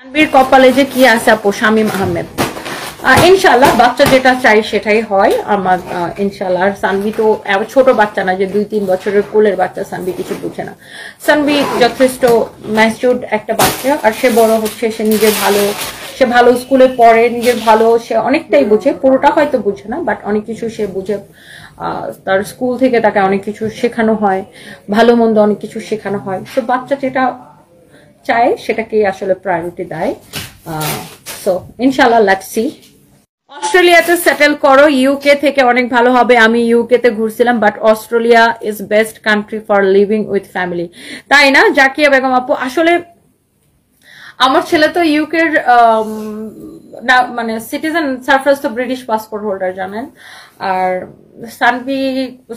তানভীর কপালে যে কি আছে আপু, শামীম আহমেদ। ইনশাল্লাহ বাচ্চা যেটা চাই সেটাই হয় আমার, ইনশাল্লাহ। আর সানভি তো ছোট বাচ্চা না যে 2-3 বছরের কোলের বাচ্চা, সানভি কিছু বুঝে না। সানভি যথেষ্ট ম্যাচিউরড একটা বাচ্চা, আর সে বড় হচ্ছে, সে নিজের ভালো, সে ভালো স্কুলে পড়ে, নিজের ভালো সে অনেকটাই বুঝে, পুরোটা হয়তো বুঝে না বাট অনেক কিছু সে বুঝে। তার স্কুল থেকে তাকে অনেক কিছু শেখানো হয়, ভালো মন্দ অনেক কিছু শেখানো হয়। তো বাচ্চা যেটা চায় সেটাকেই আসলে প্রায়োরিটি দেয়। সো ইনশাল্লাহ লেটস সি। অস্ট্রেলিয়াতে সেটেল করো, ইউকে থেকে অনেক ভালো হবে। আমি ইউকে তে ঘুরছিলাম, but Australia is best country for living with family. তাই না জাকিয়া বেগম আপু? আসলে আমার ছেলে তো ইউকের না, মানে সিটিজেন, সারফাস তো ব্রিটিশ পাসপোর্ট হোল্ডার জানেন। আর সানভি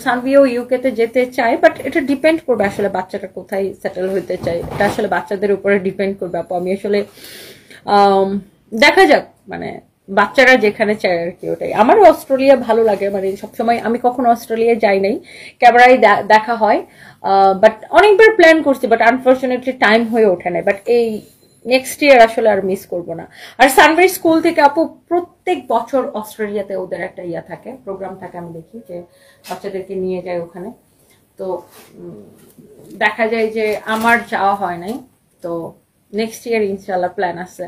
সানভিও ইউকে তে যেতে চায়, বাট এটা ডিপেন্ড করবে আসলে বাচ্চাটা কোথায় সেটেল হইতে চায়, এটা আসলে বাচ্চাদের উপরে ডিপেন্ড করবে আপু। আমি আসলে দেখা যাক, মানে বাচ্চারা যেখানে চায় আর কি ওটাই। আমারও অস্ট্রেলিয়া ভালো লাগে, মানে সবসময় আমি কখনো অস্ট্রেলিয়া যাই নাই, ক্যামেরায় দেখা হয়, বাট অনেকবার প্ল্যান করছি, বাট আনফর্চুনেটলি টাইম হয়ে ওঠে না। বাট এই নেক্সট ইয়ার আসলে আর মিস করবো না। আর সানভি স্কুল থেকে আপু প্রত্যেক বছর অস্ট্রেলিয়াতে ওদের একটা ইয়া থাকে, প্রোগ্রাম থাকে, আমি দেখি যে বাচ্চাদেরকে নিয়ে যায় ওখানে। তো দেখা যায় যে আমার যাওয়া হয় নাই, তো নেক্সট ইয়ার ইনশাল্লাহ প্ল্যান আছে।